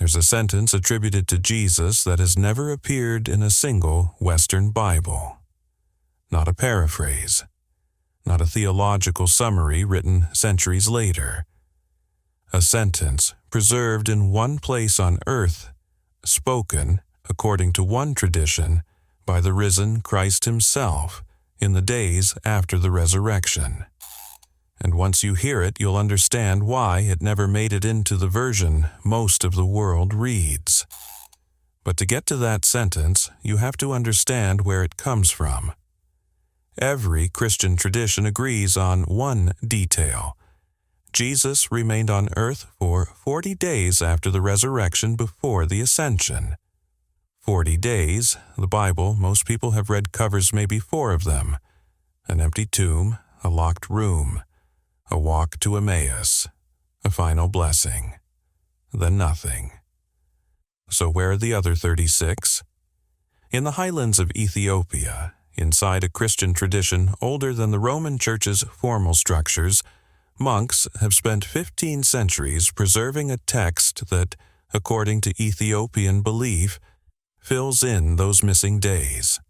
There's a sentence attributed to Jesus that has never appeared in a single Western Bible. Not a paraphrase, not a theological summary written centuries later. A sentence preserved in one place on earth, spoken, according to one tradition, by the risen Christ himself in the days after the resurrection. And once you hear it, you'll understand why it never made it into the version most of the world reads. But to get to that sentence, you have to understand where it comes from. Every Christian tradition agrees on one detail. Jesus remained on earth for 40 days after the resurrection before the ascension. 40 days, the Bible, most people have read covers maybe 4 of them. An empty tomb, a locked room, a walk to Emmaus, a final blessing, then nothing. So where are the other 36? In the highlands of Ethiopia, inside a Christian tradition older than the Roman Church's formal structures, monks have spent 15 centuries preserving a text that, according to Ethiopian belief, fills in those missing days.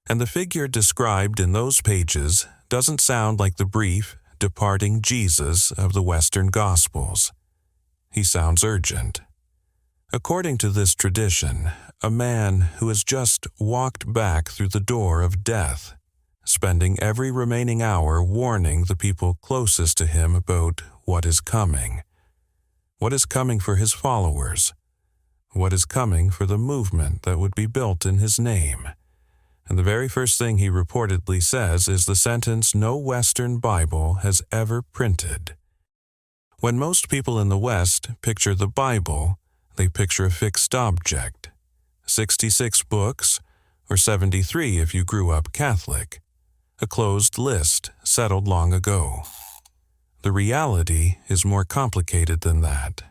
And the figure described in those pages doesn't sound like the brief, departing Jesus of the Western Gospels. He sounds urgent. According to this tradition, a man who has just walked back through the door of death, spending every remaining hour warning the people closest to him about what is coming. What is coming for his followers? What is coming for the movement that would be built in his name? And the very first thing he reportedly says is the sentence no Western Bible has ever printed. When most people in the West picture the Bible, they picture a fixed object. 66 books, or 73 if you grew up Catholic. A closed list settled long ago. The reality is more complicated than that.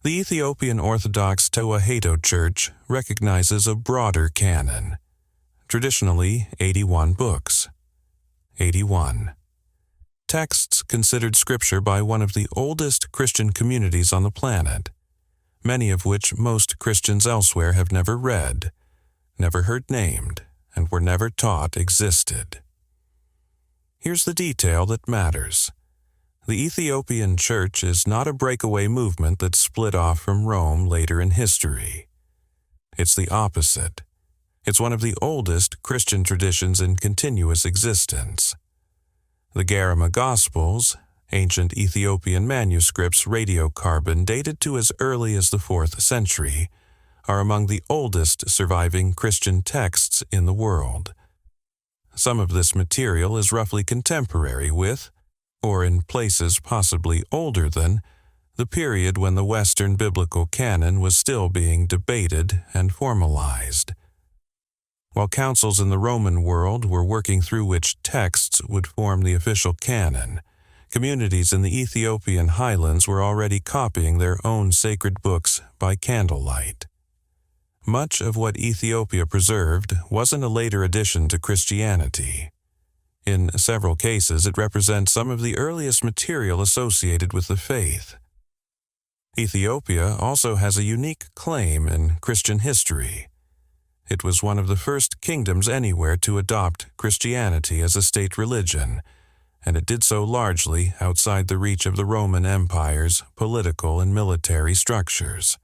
The Ethiopian Orthodox Church recognizes a broader canon. Traditionally, 81 books. 81. Texts considered scripture by one of the oldest Christian communities on the planet, many of which most Christians elsewhere have never read, never heard named, and were never taught existed. Here's the detail that matters. The Ethiopian Church is not a breakaway movement that split off from Rome later in history. It's the opposite. It's one of the oldest Christian traditions in continuous existence. The Garima Gospels, ancient Ethiopian manuscripts radiocarbon dated to as early as the 4th century, are among the oldest surviving Christian texts in the world. Some of this material is roughly contemporary with, or in places possibly older than, the period when the Western biblical canon was still being debated and formalized. While councils in the Roman world were working through which texts would form the official canon, communities in the Ethiopian highlands were already copying their own sacred books by candlelight. Much of what Ethiopia preserved wasn't a later addition to Christianity. In several cases, it represents some of the earliest material associated with the faith. Ethiopia also has a unique claim in Christian history. It was one of the first kingdoms anywhere to adopt Christianity as a state religion, and it did so largely outside the reach of the Roman Empire's political and military structures.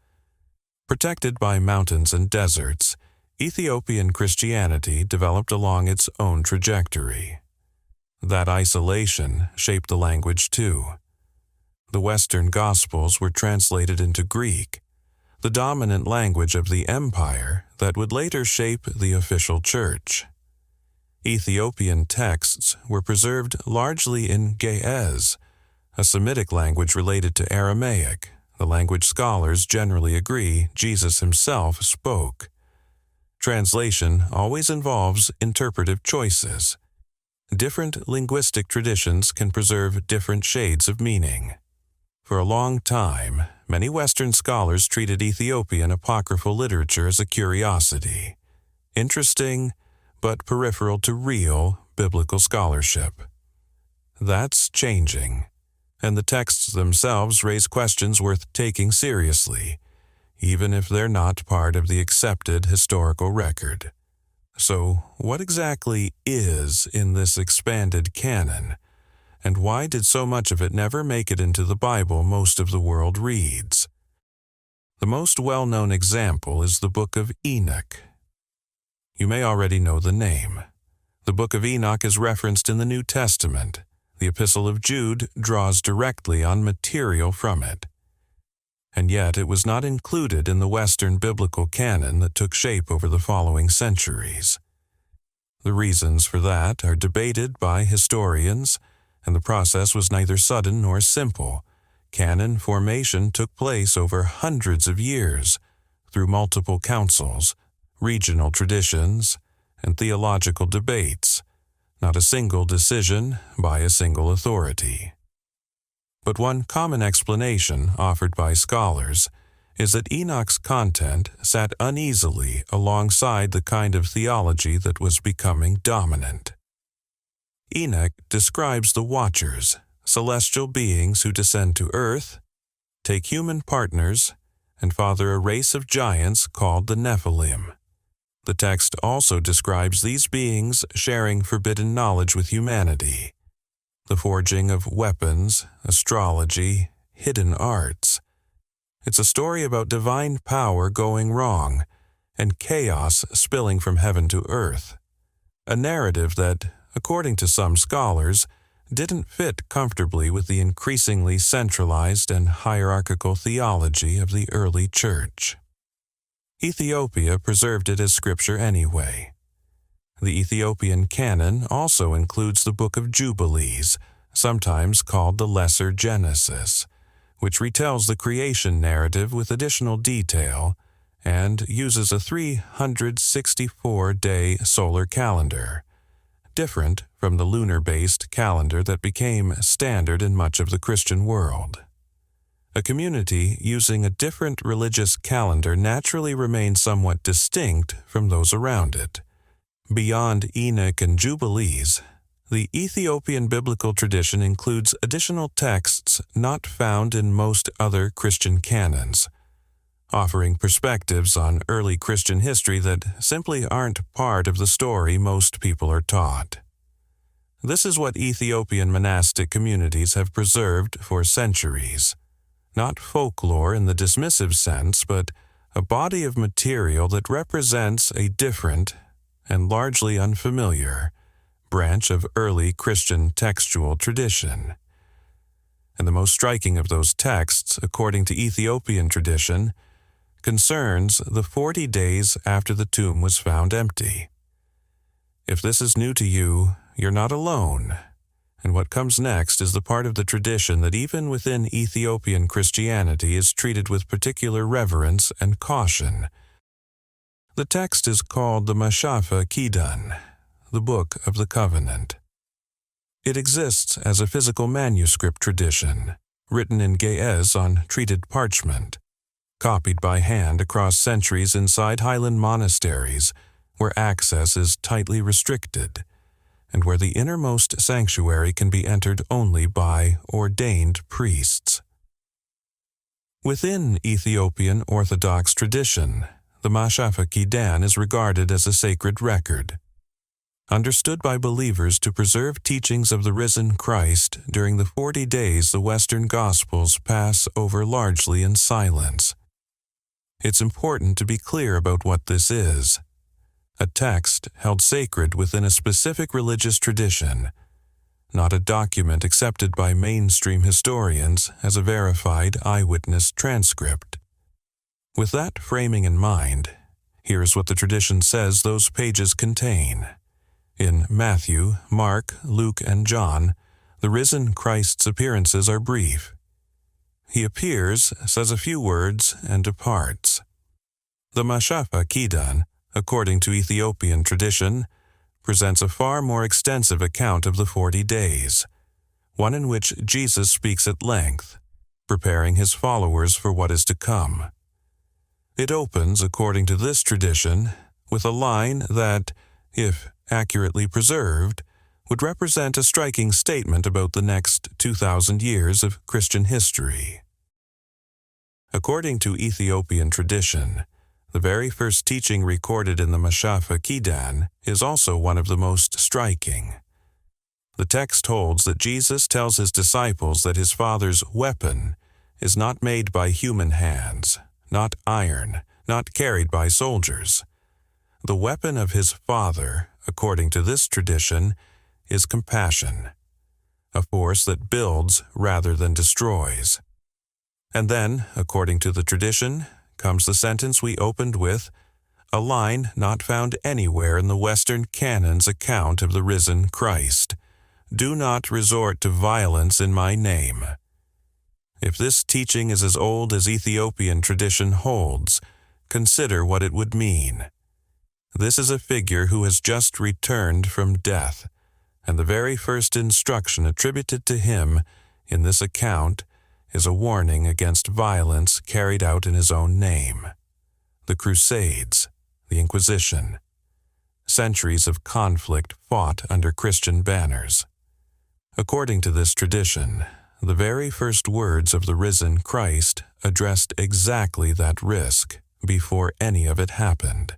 Protected by mountains and deserts, Ethiopian Christianity developed along its own trajectory. That isolation shaped the language too. The Western Gospels were translated into Greek, the dominant language of the empire that would later shape the official church. Ethiopian texts were preserved largely in Ge'ez, a Semitic language related to Aramaic, the language scholars generally agree Jesus himself spoke. Translation always involves interpretive choices. Different linguistic traditions can preserve different shades of meaning. For a long time, many Western scholars treated Ethiopian apocryphal literature as a curiosity, interesting but peripheral to real biblical scholarship. That's changing, and the texts themselves raise questions worth taking seriously. even if they're not part of the accepted historical record. So, what exactly is in this expanded canon, and why did so much of it never make it into the Bible most of the world reads? The most well-known example is the Book of Enoch. You may already know the name. The Book of Enoch is referenced in the New Testament. The Epistle of Jude draws directly on material from it. And yet it was not included in the Western biblical canon that took shape over the following centuries. The reasons for that are debated by historians, and the process was neither sudden nor simple. Canon formation took place over hundreds of years, through multiple councils, regional traditions, and theological debates, not a single decision by a single authority. But one common explanation offered by scholars is that Enoch's content sat uneasily alongside the kind of theology that was becoming dominant. Enoch describes the Watchers, celestial beings who descend to earth, take human partners, and father a race of giants called the Nephilim. The text also describes these beings sharing forbidden knowledge with humanity, the forging of weapons, astrology, hidden arts. It's a story about divine power going wrong and chaos spilling from heaven to earth, a narrative that, according to some scholars, didn't fit comfortably with the increasingly centralized and hierarchical theology of the early church. Ethiopia preserved it as scripture anyway. The Ethiopian canon also includes the Book of Jubilees, sometimes called the Lesser Genesis, which retells the creation narrative with additional detail and uses a 364-day solar calendar, different from the lunar-based calendar that became standard in much of the Christian world. A community using a different religious calendar naturally remains somewhat distinct from those around it. Beyond Enoch and Jubilees, the Ethiopian biblical tradition includes additional texts not found in most other Christian canons, offering perspectives on early Christian history that simply aren't part of the story most people are taught. This is what Ethiopian monastic communities have preserved for centuries. Not folklore in the dismissive sense, but a body of material that represents a different and largely unfamiliar branch of early Christian textual tradition. And the most striking of those texts, according to Ethiopian tradition, concerns the 40 days after the tomb was found empty. If this is new to you, you're not alone. And what comes next is the part of the tradition that even within Ethiopian Christianity is treated with particular reverence and caution. The text is called the Mashafa Kidan, the Book of the Covenant. It exists as a physical manuscript tradition, written in Ge'ez on treated parchment, copied by hand across centuries inside highland monasteries where access is tightly restricted, and where the innermost sanctuary can be entered only by ordained priests. Within Ethiopian Orthodox tradition, the Mashafa Kidan is regarded as a sacred record, understood by believers to preserve teachings of the risen Christ during the 40 days the Western Gospels pass over largely in silence. It's important to be clear about what this is. A text held sacred within a specific religious tradition, not a document accepted by mainstream historians as a verified eyewitness transcript. With that framing in mind, here's what the tradition says those pages contain. In Matthew, Mark, Luke, and John, the risen Christ's appearances are brief. He appears, says a few words, and departs. The Mashafa Kidan, according to Ethiopian tradition, presents a far more extensive account of the 40 days, one in which Jesus speaks at length, preparing his followers for what is to come. It opens, according to this tradition, with a line that, if accurately preserved, would represent a striking statement about the next 2,000 years of Christian history. According to Ethiopian tradition, the very first teaching recorded in the Mashafa Kidan is also one of the most striking. The text holds that Jesus tells his disciples that his Father's weapon is not made by human hands, not iron, not carried by soldiers. The weapon of his Father, according to this tradition, is compassion, a force that builds rather than destroys. And then, according to the tradition, comes the sentence we opened with, a line not found anywhere in the Western canon's account of the risen Christ. Do not resort to violence in my name. If this teaching is as old as Ethiopian tradition holds, consider what it would mean. This is a figure who has just returned from death, and the very first instruction attributed to him in this account is a warning against violence carried out in his own name. The Crusades, the Inquisition, centuries of conflict fought under Christian banners. According to this tradition, the very first words of the risen Christ addressed exactly that risk before any of it happened.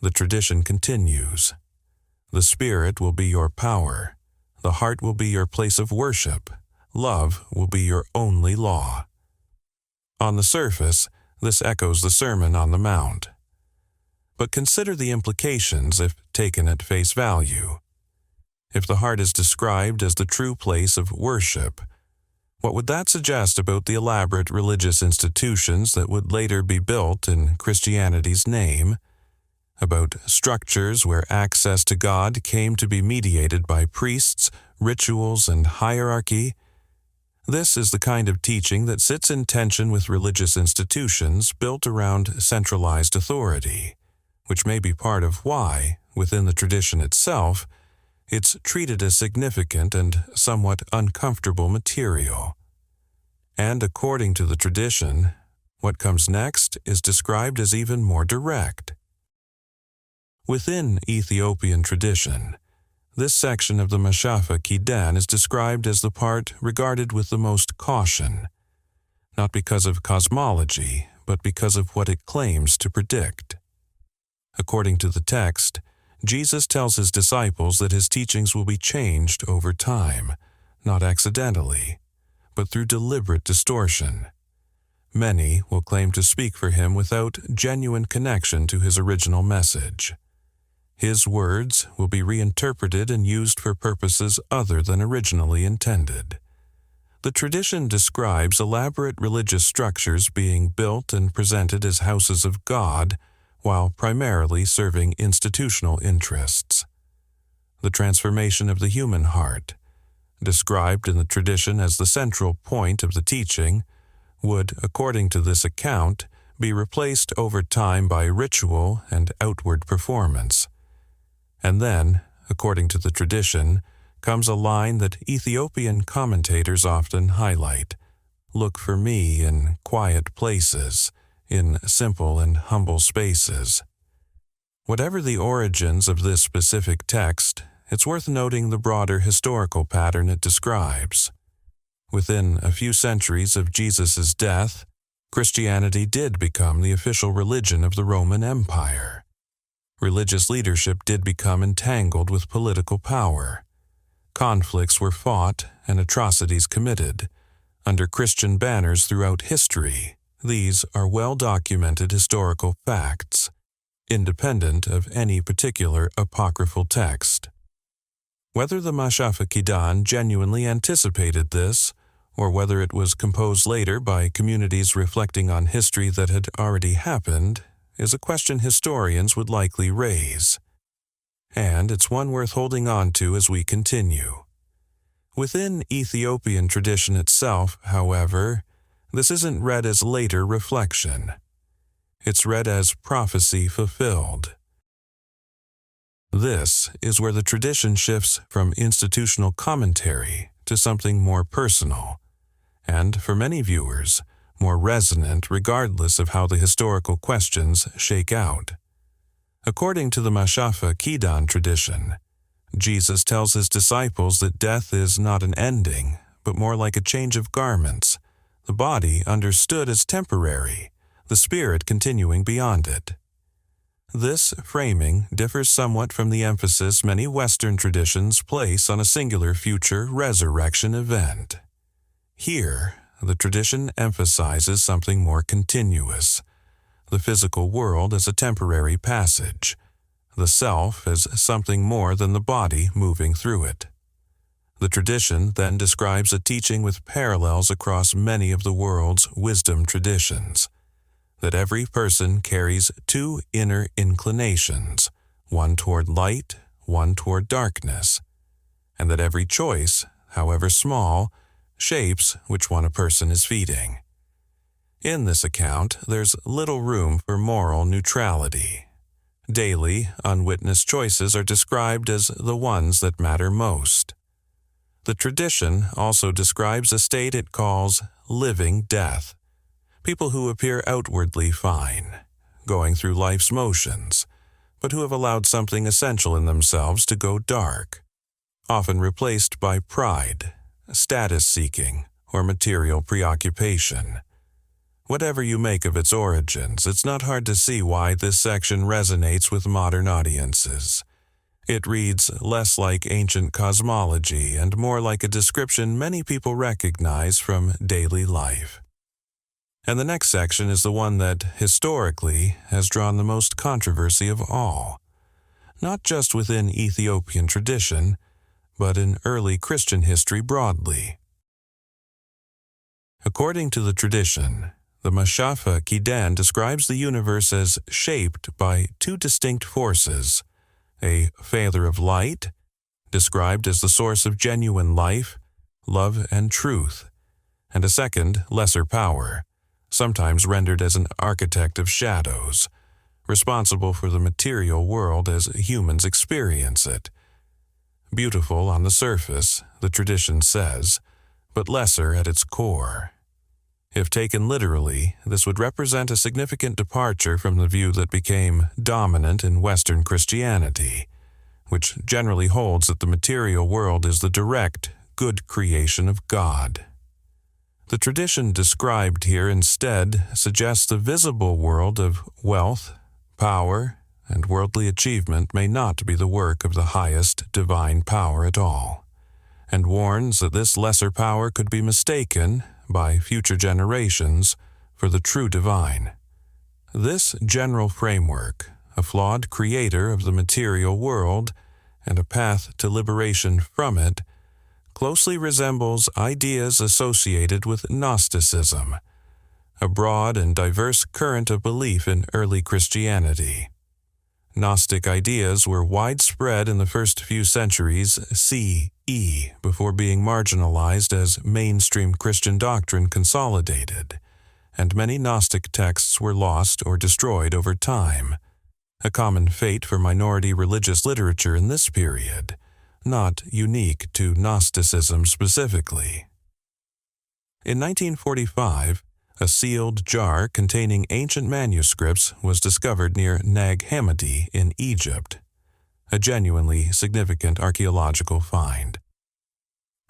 The tradition continues. The Spirit will be your power. The heart will be your place of worship. Love will be your only law. On the surface, this echoes the Sermon on the Mount. But consider the implications if taken at face value. If the heart is described as the true place of worship, what would that suggest about the elaborate religious institutions that would later be built in Christianity's name? About structures where access to God came to be mediated by priests, rituals, and hierarchy? This is the kind of teaching that sits in tension with religious institutions built around centralized authority, which may be part of why, within the tradition itself, it's treated as significant and somewhat uncomfortable material. And according to the tradition, what comes next is described as even more direct. Within Ethiopian tradition, this section of the Mashafa Kidan is described as the part regarded with the most caution, not because of cosmology, but because of what it claims to predict. According to the text, Jesus tells his disciples that his teachings will be changed over time, not accidentally, but through deliberate distortion. Many will claim to speak for him without genuine connection to his original message. His words will be reinterpreted and used for purposes other than originally intended. The tradition describes elaborate religious structures being built and presented as houses of God, while primarily serving institutional interests. The transformation of the human heart, described in the tradition as the central point of the teaching, would, according to this account, be replaced over time by ritual and outward performance. And then, according to the tradition, comes a line that Ethiopian commentators often highlight: "Look for me in quiet places, in simple and humble spaces." Whatever the origins of this specific text, it's worth noting the broader historical pattern it describes. Within a few centuries of Jesus' death, Christianity did become the official religion of the Roman Empire. Religious leadership did become entangled with political power. Conflicts were fought and atrocities committed under Christian banners throughout history. These are well-documented historical facts, independent of any particular apocryphal text. Whether the Mashafa Kidan genuinely anticipated this, or whether it was composed later by communities reflecting on history that had already happened, is a question historians would likely raise. And it's one worth holding on to as we continue. Within Ethiopian tradition itself, however, this isn't read as later reflection. It's read as prophecy fulfilled. This is where the tradition shifts from institutional commentary to something more personal, and for many viewers, more resonant regardless of how the historical questions shake out. According to the Mashafa Kidan tradition, Jesus tells his disciples that death is not an ending, but more like a change of garments, the body understood as temporary, the spirit continuing beyond it. This framing differs somewhat from the emphasis many Western traditions place on a singular future resurrection event. Here, the tradition emphasizes something more continuous, the physical world as a temporary passage, the self as something more than the body moving through it. The tradition then describes a teaching with parallels across many of the world's wisdom traditions, that every person carries two inner inclinations, one toward light, one toward darkness, and that every choice, however small, shapes which one a person is feeding. In this account, there's little room for moral neutrality. Daily, unwitnessed choices are described as the ones that matter most. The tradition also describes a state it calls living death, people who appear outwardly fine, going through life's motions, but who have allowed something essential in themselves to go dark, often replaced by pride, status-seeking, or material preoccupation. Whatever you make of its origins, it's not hard to see why this section resonates with modern audiences. It reads less like ancient cosmology and more like a description many people recognize from daily life. And the next section is the one that, historically, has drawn the most controversy of all, not just within Ethiopian tradition, but in early Christian history broadly. According to the tradition, the Mashafa Kidan describes the universe as shaped by two distinct forces, a Father of Light, described as the source of genuine life, love, and truth, and a second, lesser power, sometimes rendered as an architect of shadows, responsible for the material world as humans experience it. Beautiful on the surface, the tradition says, but lesser at its core. If taken literally, this would represent a significant departure from the view that became dominant in Western Christianity, which generally holds that the material world is the direct, good creation of God. The tradition described here instead suggests the visible world of wealth, power, and worldly achievement may not be the work of the highest divine power at all, and warns that this lesser power could be mistaken by future generations for the true divine. This general framework, a flawed creator of the material world and a path to liberation from it, closely resembles ideas associated with Gnosticism, a broad and diverse current of belief in early Christianity. Gnostic ideas were widespread in the first few centuries CE before being marginalized as mainstream Christian doctrine consolidated, and many Gnostic texts were lost or destroyed over time, a common fate for minority religious literature in this period, not unique to Gnosticism specifically. In 1945, a sealed jar containing ancient manuscripts was discovered near Nag Hammadi in Egypt, a genuinely significant archaeological find.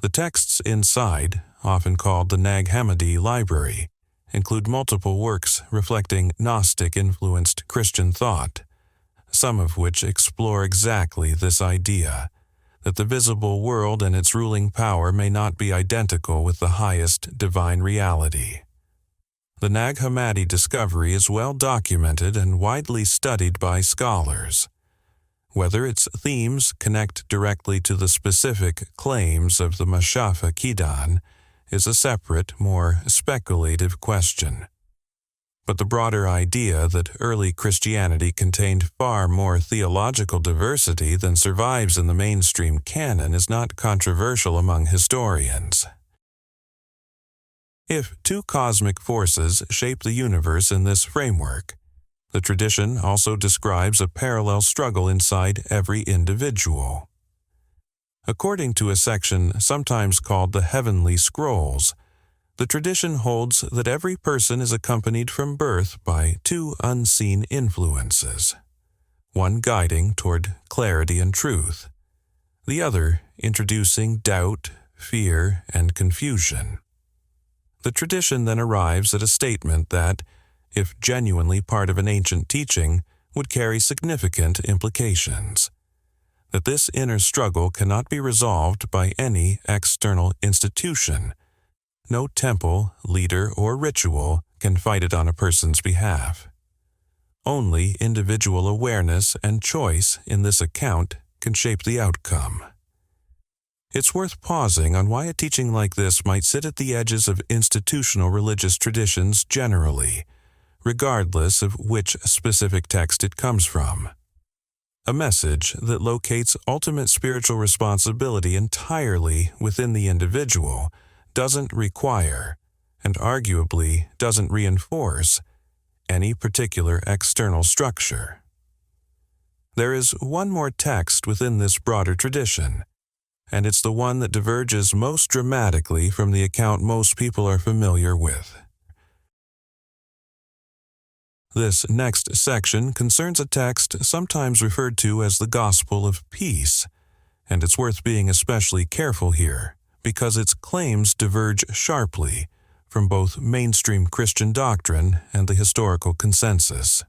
The texts inside, often called the Nag Hammadi Library, include multiple works reflecting Gnostic-influenced Christian thought, some of which explore exactly this idea, that the visible world and its ruling power may not be identical with the highest divine reality. The Nag Hammadi discovery is well documented and widely studied by scholars. Whether its themes connect directly to the specific claims of the Mashafa Kidan is a separate, more speculative question. But the broader idea that early Christianity contained far more theological diversity than survives in the mainstream canon is not controversial among historians. If two cosmic forces shape the universe in this framework, the tradition also describes a parallel struggle inside every individual. According to a section sometimes called the Heavenly Scrolls, the tradition holds that every person is accompanied from birth by two unseen influences, one guiding toward clarity and truth, the other introducing doubt, fear, and confusion. The tradition then arrives at a statement that, if genuinely part of an ancient teaching, would carry significant implications. That this inner struggle cannot be resolved by any external institution. No temple, leader, or ritual can fight it on a person's behalf. Only individual awareness and choice in this account can shape the outcome. It's worth pausing on why a teaching like this might sit at the edges of institutional religious traditions generally, regardless of which specific text it comes from. A message that locates ultimate spiritual responsibility entirely within the individual doesn't require, and arguably doesn't reinforce, any particular external structure. There is one more text within this broader tradition, and it's the one that diverges most dramatically from the account most people are familiar with. This next section concerns a text sometimes referred to as the Gospel of Peace, and it's worth being especially careful here because its claims diverge sharply from both mainstream Christian doctrine and the historical consensus.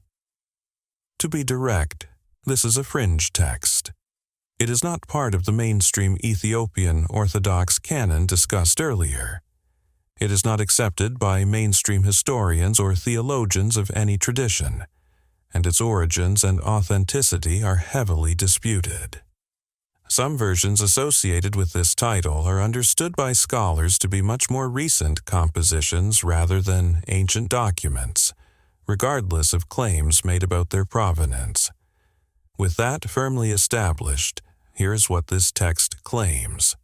To be direct, this is a fringe text. It is not part of the mainstream Ethiopian Orthodox canon discussed earlier. It is not accepted by mainstream historians or theologians of any tradition, and its origins and authenticity are heavily disputed. Some versions associated with this title are understood by scholars to be much more recent compositions rather than ancient documents, regardless of claims made about their provenance. With that firmly established, here is what this text claims.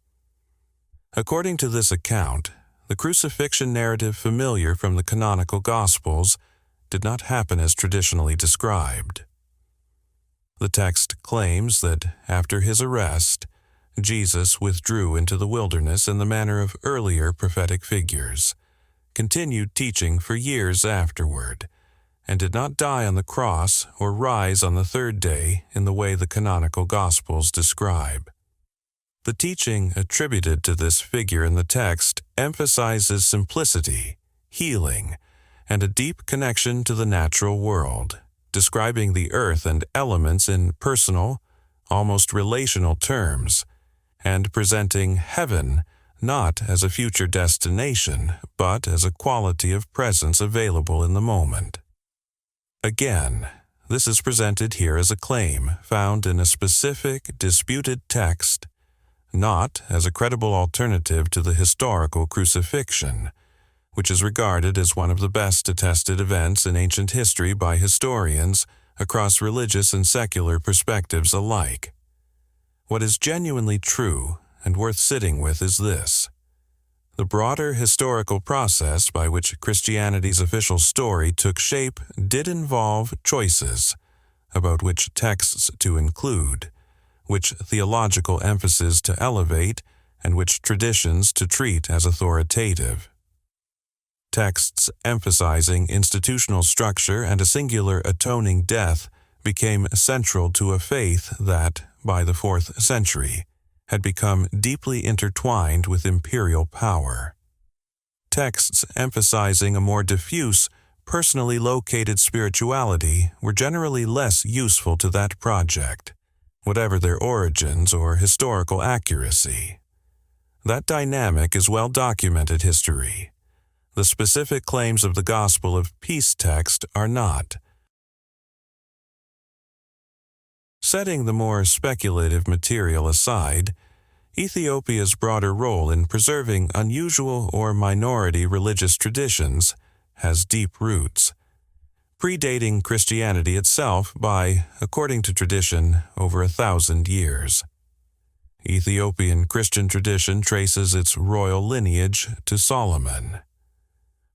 According to this account, the crucifixion narrative familiar from the canonical Gospels did not happen as traditionally described. The text claims that after his arrest, Jesus withdrew into the wilderness in the manner of earlier prophetic figures, continued teaching for years afterward, and did not die on the cross or rise on the third day in the way the canonical Gospels describe. The teaching attributed to this figure in the text emphasizes simplicity, healing, and a deep connection to the natural world, describing the earth and elements in personal, almost relational terms, and presenting heaven not as a future destination, but as a quality of presence available in the moment. Again, this is presented here as a claim found in a specific, disputed text, not as a credible alternative to the historical crucifixion, which is regarded as one of the best attested events in ancient history by historians across religious and secular perspectives alike. What is genuinely true and worth sitting with is this. The broader historical process by which Christianity's official story took shape did involve choices about which texts to include, which theological emphasis to elevate, and which traditions to treat as authoritative. Texts emphasizing institutional structure and a singular atoning death became central to a faith that, by the 4th century, had become deeply intertwined with imperial power. Texts emphasizing a more diffuse, personally located spirituality were generally less useful to that project, whatever their origins or historical accuracy. That dynamic is well-documented history. The specific claims of the Gospel of Peace text are not. Setting the more speculative material aside, Ethiopia's broader role in preserving unusual or minority religious traditions has deep roots, predating Christianity itself by, according to tradition, over 1,000 years. Ethiopian Christian tradition traces its royal lineage to Solomon.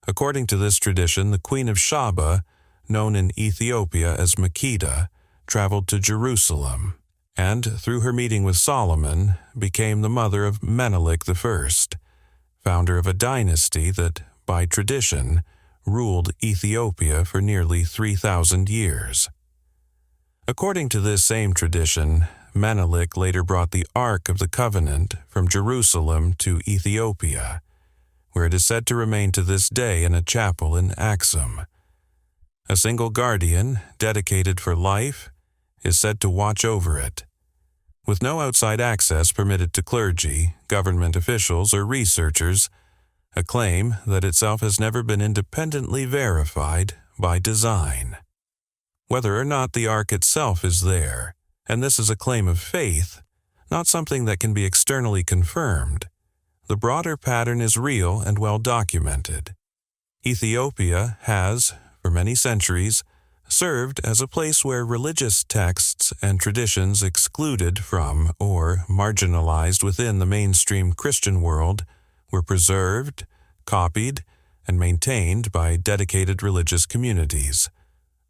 According to this tradition, the Queen of Sheba, known in Ethiopia as Makeda, traveled to Jerusalem, and through her meeting with Solomon, became the mother of Menelik I, founder of a dynasty that, by tradition, ruled Ethiopia for nearly 3,000 years. According to this same tradition, Menelik later brought the Ark of the Covenant from Jerusalem to Ethiopia, where it is said to remain to this day in a chapel in Axum. A single guardian, dedicated for life, is said to watch over it, with no outside access permitted to clergy, government officials, or researchers, a claim that itself has never been independently verified by design. Whether or not the ark itself is there, and this is a claim of faith, not something that can be externally confirmed, the broader pattern is real and well documented. Ethiopia has, for many centuries, served as a place where religious texts and traditions excluded from or marginalized within the mainstream Christian world were preserved, copied, and maintained by dedicated religious communities,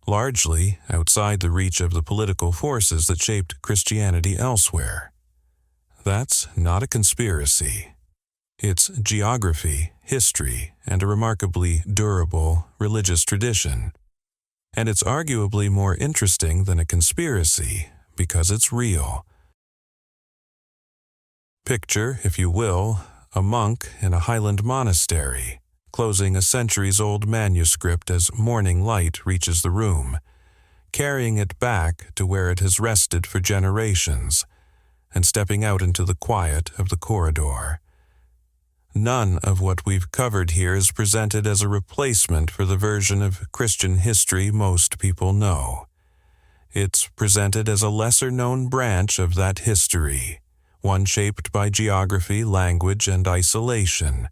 largely outside the reach of the political forces that shaped Christianity elsewhere. That's not a conspiracy. It's geography, history, and a remarkably durable religious tradition. And it's arguably more interesting than a conspiracy because it's real. Picture, if you will, a monk in a highland monastery, closing a centuries-old manuscript as morning light reaches the room, carrying it back to where it has rested for generations, and stepping out into the quiet of the corridor. None of what we've covered here is presented as a replacement for the version of Christian history most people know. It's presented as a lesser-known branch of that history, one shaped by geography, language, and isolation,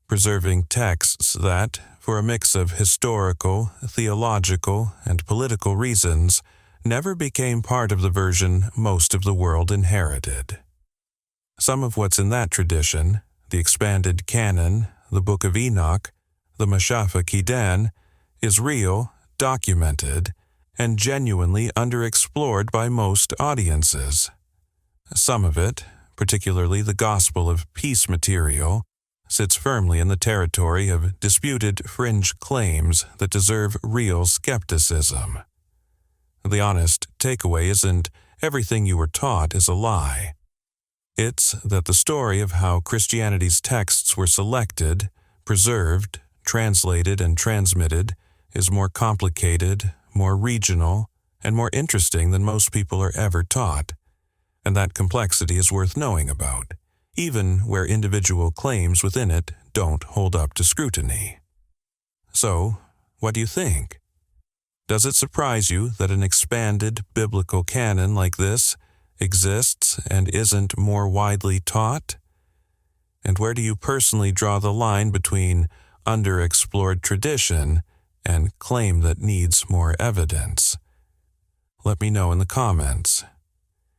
preserving texts that, for a mix of historical, theological, and political reasons, never became part of the version most of the world inherited. Some of what's in that tradition, the expanded canon, the Book of Enoch, the Mashafa Kidan, is real, documented, and genuinely underexplored by most audiences. Some of it, particularly the Gospel of Peace material, sits firmly in the territory of disputed fringe claims that deserve real skepticism. The honest takeaway isn't everything you were taught is a lie. It's that the story of how Christianity's texts were selected, preserved, translated, and transmitted is more complicated, more regional, and more interesting than most people are ever taught, and that complexity is worth knowing about, even where individual claims within it don't hold up to scrutiny. So, what do you think? Does it surprise you that an expanded biblical canon like this exists and isn't more widely taught? And where do you personally draw the line between underexplored tradition and claim that needs more evidence? Let me know in the comments.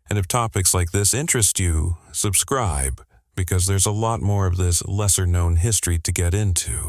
And if topics like this interest you, subscribe, because there's a lot more of this lesser-known history to get into.